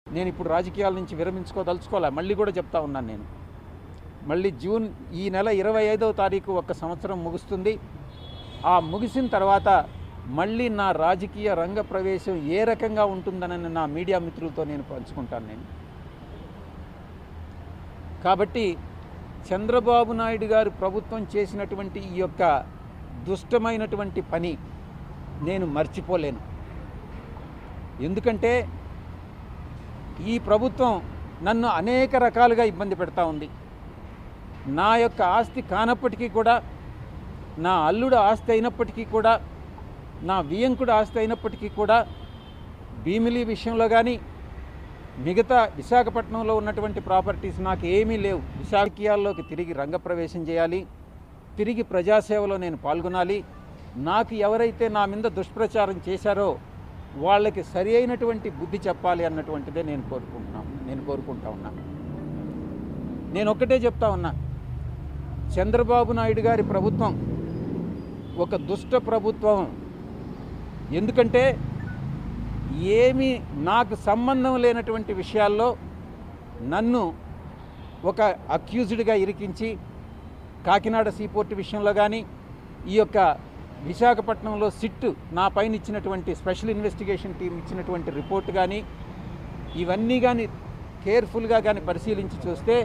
నేను ఇప్పుడు రాజకీయాల నుంచి విరమించుకోదలుచుకోలే. మళ్ళీ కూడా చెప్తా ఉన్నాను నేను. మళ్ళీ జూన్ ఈ నెల 25వ తారీఖు ఒక సంవత్సరం ముగుస్తుంది. ఆ ముగిసిన తర్వాత మళ్ళీ నా రాజకీయ రంగ ప్రవేశం ఏ రకంగా ఉంటుందనని నా మీడియా మిత్రులతో నేను పంచుకుంటాను నేను. కాబట్టి చంద్రబాబు నాయుడు గారు ప్రభుత్వం చేసినటువంటి ఈ యొక్క దుష్టమైనటువంటి పని నేను మర్చిపోలేను. ఎందుకంటే ఈ ప్రభుత్వం నన్ను అనేక రకాలుగా ఇబ్బంది పెడతా ఉంది. నా యొక్క ఆస్తి కానప్పటికీ కూడా, నా అల్లుడు ఆస్తి అయినప్పటికీ కూడా, నా వియంకుడు ఆస్తి అయినప్పటికీ కూడా భీమిలి విషయంలో కానీ మిగతా విశాఖపట్నంలో ఉన్నటువంటి ప్రాపర్టీస్ నాకు ఏమీ లేవు. విశాఖీయాల్లోకి తిరిగి రంగప్రవేశం చేయాలి, తిరిగి ప్రజాసేవలో నేను పాల్గొనాలి. నాకు ఎవరైతే నా మీద దుష్ప్రచారం చేశారో వాళ్ళకి సరి అయినటువంటి బుద్ధి చెప్పాలి అన్నటువంటిదే నేను కోరుకుంటా ఉన్నా. నేను ఒక్కటే చెప్తా ఉన్నా, చంద్రబాబు నాయుడు గారి ప్రభుత్వం ఒక దుష్ట ప్రభుత్వం. ఎందుకంటే ఏమీ నాకు సంబంధం లేనటువంటి విషయాల్లో నన్ను ఒక అక్యూజ్డ్గా ఇరికించి, కాకినాడ సీపోర్ట్ విషయంలో కానీ, ఈ యొక్క విశాఖపట్నంలో సిట్ నా పైన ఇచ్చినటువంటి స్పెషల్ ఇన్వెస్టిగేషన్ టీం ఇచ్చినటువంటి రిపోర్ట్ కానీ, ఇవన్నీ కానీ కేర్ఫుల్గా కానీ పరిశీలించి చూస్తే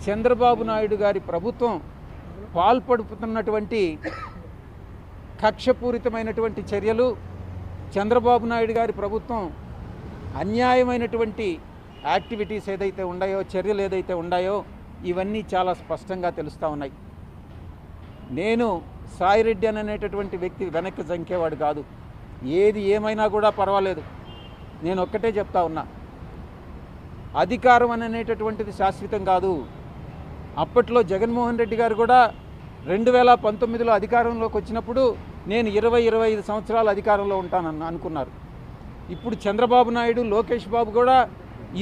చంద్రబాబు నాయుడు గారి ప్రభుత్వం పాల్పడుతున్నటువంటి కక్షపూరితమైనటువంటి చర్యలు, చంద్రబాబు నాయుడు గారి ప్రభుత్వం అన్యాయమైనటువంటి యాక్టివిటీస్ ఏదైతే ఉన్నాయో, చర్యలు ఏదైతే ఉన్నాయో, ఇవన్నీ చాలా స్పష్టంగా తెలుస్తూ ఉన్నాయి. నేను సాయిరెడ్డి అనేటటువంటి వ్యక్తి వెనక్కి జంకేవాడు కాదు. ఏది ఏమైనా కూడా పర్వాలేదు. నేను ఒక్కటే చెప్తా ఉన్నా, అధికారం అనేటటువంటిది శాశ్వతం కాదు. అప్పట్లో జగన్మోహన్ రెడ్డి గారు కూడా 2019లో అధికారంలోకి వచ్చినప్పుడు నేను 20-25 సంవత్సరాలు అధికారంలో ఉంటానని అనుకున్నారు. ఇప్పుడు చంద్రబాబు నాయుడు, లోకేష్ బాబు కూడా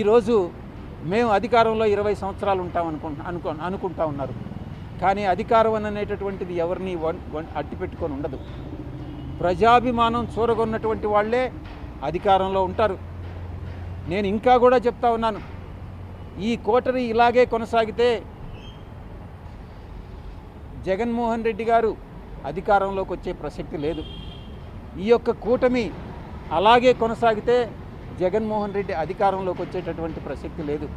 ఈరోజు మేము అధికారంలో 20 సంవత్సరాలు ఉంటాం అనుకుంటా ఉన్నారు. కానీ అధికారం అనేటటువంటిది ఎవరిని అట్టిపెట్టుకొని ఉండదు. ప్రజాభిమానం చూరగొన్నటువంటి వాళ్ళే అధికారంలో ఉంటారు. నేను ఇంకా కూడా చెప్తా ఉన్నాను, ఈ కోటరీ ఇలాగే కొనసాగితే జగన్మోహన్ రెడ్డి గారు అధికారంలోకి వచ్చే ప్రసక్తి లేదు. ఈ యొక్క కూటమి అలాగే కొనసాగితే జగన్మోహన్ రెడ్డి అధికారంలోకి వచ్చేటటువంటి ప్రసక్తి లేదు.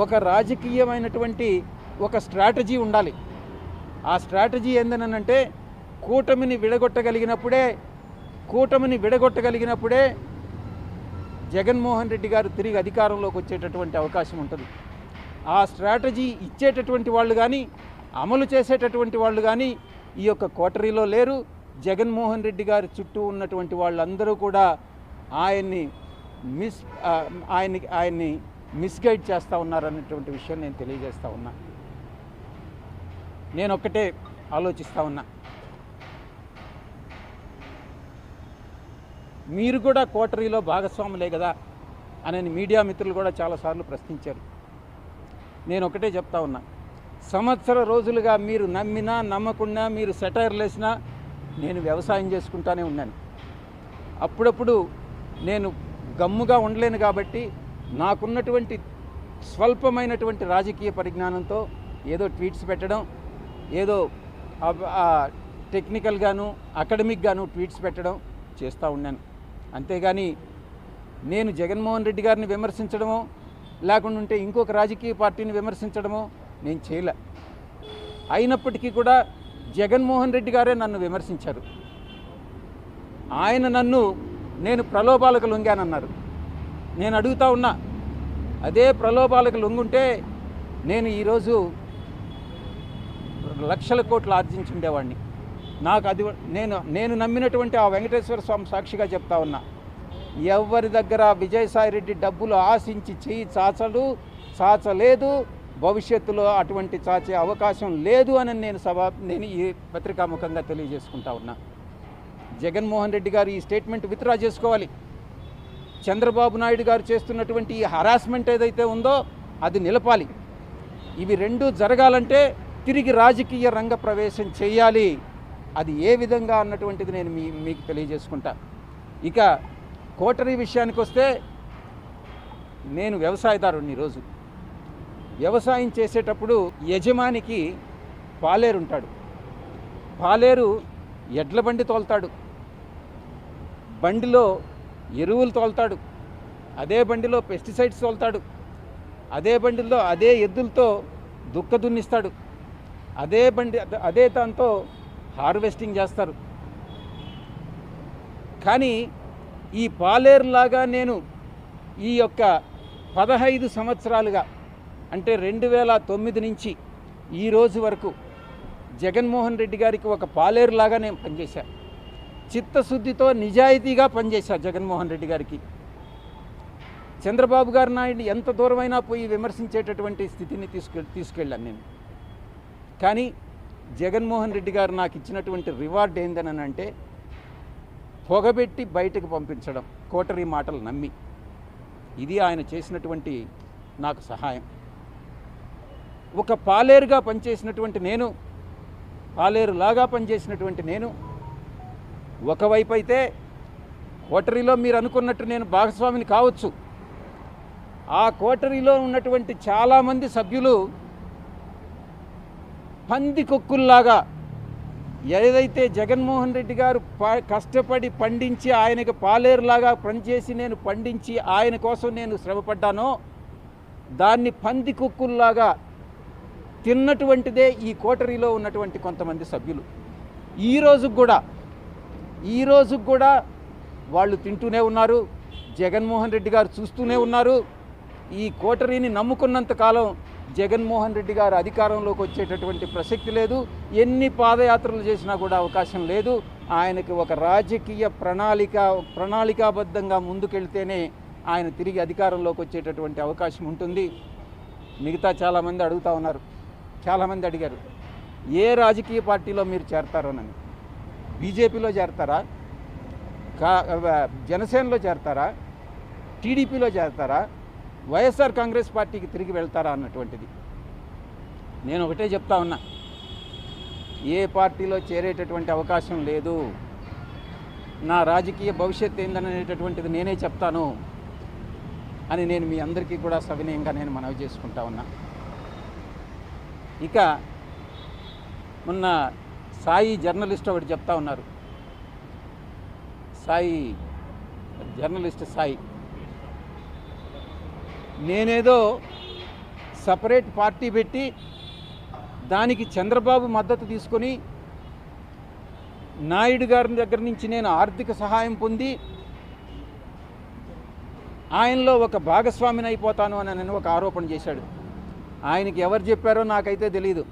ఒక రాజకీయమైనటువంటి ఒక స్ట్రాటజీ ఉండాలి. ఆ స్ట్రాటజీ ఏందనంటే కూటమిని విడగొట్టగలిగినప్పుడే జగన్మోహన్ రెడ్డి గారు తిరిగి అధికారంలోకి వచ్చేటటువంటి అవకాశం ఉంటుంది. ఆ స్ట్రాటజీ ఇచ్చేటటువంటి వాళ్ళు కానీ, అమలు చేసేటటువంటి వాళ్ళు కానీ ఈ యొక్క కోటరీలో లేరు. జగన్మోహన్ రెడ్డి గారి చుట్టూ ఉన్నటువంటి వాళ్ళందరూ కూడా ఆయన్ని మిస్గైడ్ చేస్తూ ఉన్నారన్నటువంటి విషయం నేను తెలియజేస్తూ ఉన్నా. నేను ఒక్కటే ఆలోచిస్తూ ఉన్నా, మీరు కూడా కోటరీలో భాగస్వాములే కదా అని మీడియా మిత్రులు కూడా చాలాసార్లు ప్రశ్నించారు. నేను ఒకటే చెప్తా ఉన్నా, సంవత్సర రోజులుగా మీరు నమ్మినా నమ్మకుండా, మీరు సెటైర్లు వేసినా నేను వ్యవసాయం చేసుకుంటానే ఉన్నాను. అప్పుడప్పుడు నేను గమ్ముగా ఉండలేను కాబట్టి నాకున్నటువంటి స్వల్పమైనటువంటి రాజకీయ పరిజ్ఞానంతో ఏదో ట్వీట్స్ పెట్టడం, ఏదో టెక్నికల్గాను అకాడమిక్గాను ట్వీట్స్ పెట్టడం చేస్తూ ఉన్నాను. అంతేగాని నేను జగన్మోహన్ రెడ్డి గారిని విమర్శించడమో లేకుంటే ఇంకొక రాజకీయ పార్టీని విమర్శించడమో నేను చేయలే. అయినప్పటికీ కూడా జగన్మోహన్ రెడ్డి గారే నన్ను విమర్శించారు. ఆయన నేను ప్రలోభాలకు లొంగానన్నారు. నేను అడుగుతా ఉన్నా, అదే ప్రలోభాలకు లొంగుంటే నేను ఈరోజు లక్షల కోట్లు ఆర్జించుండేవాడిని. నాకు అది నేను నమ్మినటువంటి ఆ వెంకటేశ్వర స్వామి సాక్షిగా చెప్తా ఉన్నా, ఎవరి దగ్గర విజయసాయిరెడ్డి డబ్బులు ఆశించి చెయ్యి చాచలేదు, భవిష్యత్తులో అటువంటి చాచే అవకాశం లేదు అని నేను ఈ పత్రికాముఖంగా తెలియజేసుకుంటా ఉన్నా. జగన్మోహన్ రెడ్డి గారు ఈ స్టేట్మెంట్ విత్డ్రా చేసుకోవాలి. చంద్రబాబు నాయుడు గారు చేస్తున్నటువంటి ఈ హరాస్మెంట్ ఏదైతే ఉందో అది నిలపాలి. ఇవి రెండూ జరగాలంటే తిరిగి రాజకీయ రంగ ప్రవేశం చేయాలి. అది ఏ విధంగా అన్నటువంటిది నేను మీకు తెలియజేసుకుంటా. ఇక కోటరీ విషయానికి వస్తే నేను వ్యవసాయదారుని ఈరోజు. వ్యవసాయం చేసేటప్పుడు యజమానికి పాలేరు ఉంటాడు. పాలేరు ఎడ్ల బండి తోలుతాడు, బండిలో ఎరువులు తోలుతాడు, అదే బండిలో పెస్టిసైడ్స్ తోలుతాడు, అదే బండిలో అదే ఎద్దులతో దుక్క దున్నిస్తాడు, అదే దాంతో హార్వెస్టింగ్ చేస్తారు. కానీ ఈ పాలేరులాగా నేను ఈ యొక్క 15 సంవత్సరాలుగా, అంటే 2009 నుంచి ఈ రోజు వరకు జగన్మోహన్ రెడ్డి గారికి ఒక పాలేరులాగా నేను పనిచేశాను. చిత్తశుద్ధితో నిజాయితీగా పనిచేశా జగన్మోహన్ రెడ్డి గారికి. చంద్రబాబు గారు నాయుడు ఎంత దూరమైనా పోయి విమర్శించేటటువంటి స్థితిని తీసుకెళ్ళాను నేను. కానీ జగన్మోహన్ రెడ్డి గారు నాకు ఇచ్చినటువంటి రివార్డ్ ఏందని అంటే పొగబెట్టి బయటకు పంపించడం, కోటరీ మాటలు నమ్మి. ఇది ఆయన చేసినటువంటి నాకు సహాయం. ఒక పాలేరుగా పనిచేసినటువంటి నేను, పాలేరులాగా పనిచేసినటువంటి నేను, ఒకవైపు అయితే కోటరీలో మీరు అనుకున్నట్టు నేను భాగస్వామిని కావచ్చు, ఆ కోటరీలో ఉన్నటువంటి చాలామంది సభ్యులు పందికొక్కుల్లాగా ఏదైతే జగన్మోహన్ రెడ్డి గారు కష్టపడి పండించి ఆయనకు పాలేరులాగా పనిచేసి నేను పండించి ఆయన కోసం నేను శ్రమపడ్డానో దాన్ని పందికొక్కుల్లాగా తిన్నటువంటిదే ఈ కోటరీలో ఉన్నటువంటి కొంతమంది సభ్యులు. ఈ రోజు కూడా వాళ్ళు తింటూనే ఉన్నారు, జగన్మోహన్ రెడ్డి గారు చూస్తూనే ఉన్నారు. ఈ కోటరీని నమ్ముకున్నంత కాలం జగన్మోహన్ రెడ్డి గారు అధికారంలోకి వచ్చేటటువంటి ప్రసక్తి లేదు. ఎన్ని పాదయాత్రలు చేసినా కూడా అవకాశం లేదు. ఆయనకి ఒక రాజకీయ ప్రణాళికాబద్ధంగా ముందుకెళ్తేనే ఆయన తిరిగి అధికారంలోకి వచ్చేటటువంటి అవకాశం ఉంటుంది. మిగతా చాలామంది అడుగుతూ ఉన్నారు, చాలామంది అడిగారు ఏ రాజకీయ పార్టీలో మీరు చేరతారోనని. బీజేపీలో చేరతారా, జనసేనలో చేరతారా, టీడీపీలో చేరతారా, వైఎస్ఆర్ కాంగ్రెస్ పార్టీకి తిరిగి వెళ్తారా అన్నటువంటిది. నేను ఒకటే చెప్తా ఉన్నా, ఏ పార్టీలో చేరేటటువంటి అవకాశం లేదు. నా రాజకీయ భవిష్యత్తు ఏందనేటటువంటిది నేనే చెప్తాను అని నేను మీ అందరికీ కూడా సవినయంగా నేను మనవి చేసుకుంటా ఉన్నా. ఇక మొన్న సాయి జర్నలిస్ట్ ఒకటి చెప్తా ఉన్నారు, జర్నలిస్ట్ సాయి, నేనేదో సపరేట్ పార్టీ పెట్టి దానికి చంద్రబాబు మద్దతు తీసుకొని నాయుడు గారి దగ్గర నుంచి నేను ఆర్థిక సహాయం పొంది ఆయనలో ఒక భాగస్వామిని అయిపోతాను అని నేను ఒక ఆరోపణ చేశాడు. ఆయనకి ఎవరు చెప్పారో నాకైతే తెలీదు.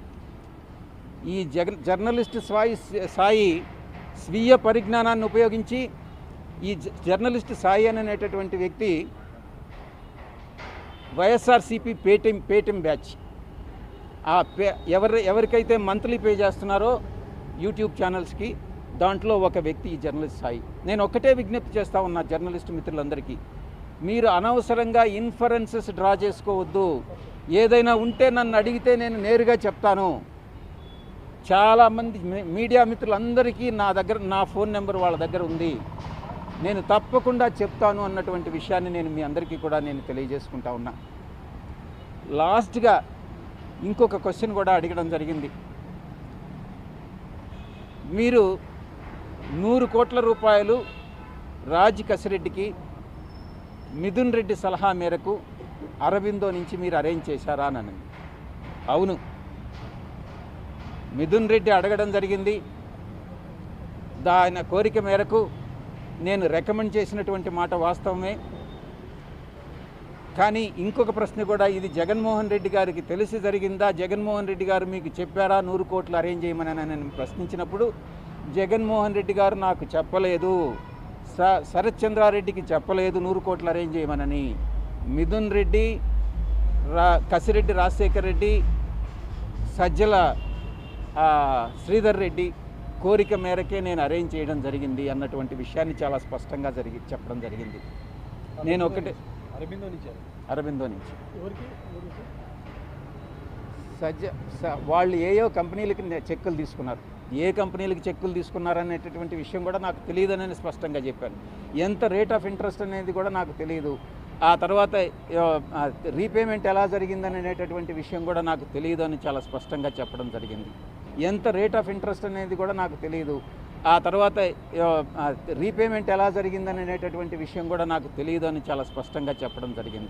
ఈ జర్నలిస్ట్ సాయి స్వీయ పరిజ్ఞానాన్ని ఉపయోగించి ఈ జర్నలిస్ట్ సాయి అనేటటువంటి వ్యక్తి వైఎస్ఆర్సీపీ పేటిఎం బ్యాచ్ ఎవరికైతే మంత్లీ పే చేస్తున్నారో యూట్యూబ్ ఛానల్స్కి, దాంట్లో ఒక వ్యక్తి ఈ జర్నలిస్ట్ సాయి. నేను ఒక్కటే విజ్ఞప్తి చేస్తూ ఉన్నా జర్నలిస్ట్ మిత్రులందరికీ, మీరు అనవసరంగా ఇన్ఫరెన్సెస్ డ్రా చేసుకోవద్దు. ఏదైనా ఉంటే నన్ను అడిగితే నేను నేరుగా చెప్తాను. చాలామంది మీడియా మిత్రులందరికీ నా ఫోన్ నెంబర్ వాళ్ళ దగ్గర ఉంది, నేను తప్పకుండా చెప్తాను అన్నటువంటి విషయాన్ని నేను మీ అందరికీ కూడా నేను తెలియజేసుకుంటా ఉన్నా. లాస్ట్గా ఇంకొక క్వశ్చన్ కూడా అడగడం జరిగింది. మీరు 100 కోట్ల రూపాయలు రాజ్ కసిరెడ్డికి మిథున్ రెడ్డి సలహా మేరకు అరబిందో నుంచి మీరు అరేంజ్ చేశారా అని. అవును, మిథున్ రెడ్డి అడగడం జరిగింది. ఆయన కోరిక మేరకు నేను రికమెండ్ చేసినటువంటి మాట వాస్తవమే. కానీ ఇంకొక ప్రశ్న కూడా, ఇది జగన్మోహన్ రెడ్డి గారికి తెలిసి జరిగిందా, జగన్మోహన్ రెడ్డి గారు మీకు చెప్పారా 100 కోట్లు అరేంజ్ చేయమని నేను ప్రశ్నించినప్పుడు జగన్మోహన్ రెడ్డి గారు నాకు చెప్పలేదు, శరత్ చంద్రారెడ్డికి చెప్పలేదు 100 కోట్లు అరేంజ్ చేయమనని. మిథున్ రెడ్డి, కసిరెడ్డి రాజశేఖర్ రెడ్డి, సజ్జల శ్రీధర్ రెడ్డి కోరిక మేరకే నేను అరేంజ్ చేయడం జరిగింది అన్నటువంటి విషయాన్ని చాలా స్పష్టంగా చెప్పడం జరిగింది. నేను ఒకటే అరబిందో నుంచి వాళ్ళు ఏయో కంపెనీలకి చెక్కులు తీసుకున్నారు, ఏ కంపెనీలకి చెక్కులు తీసుకున్నారనేటటువంటి విషయం కూడా నాకు తెలియదని స్పష్టంగా చెప్పాను. ఎంత రేట్ ఆఫ్ ఇంట్రెస్ట్ అనేది కూడా నాకు తెలియదు. ఆ తర్వాత రీపేమెంట్ ఎలా జరిగిందని అనేటటువంటి విషయం కూడా నాకు తెలియదు అని చాలా స్పష్టంగా చెప్పడం జరిగింది. ఎంత రేట్ ఆఫ్ ఇంట్రెస్ట్ అనేది కూడా నాకు తెలియదు. ఆ తర్వాత రీపేమెంట్ ఎలా జరిగిందని అనేటటువంటి విషయం కూడా నాకు తెలియదు అని చాలా స్పష్టంగా చెప్పడం జరిగింది.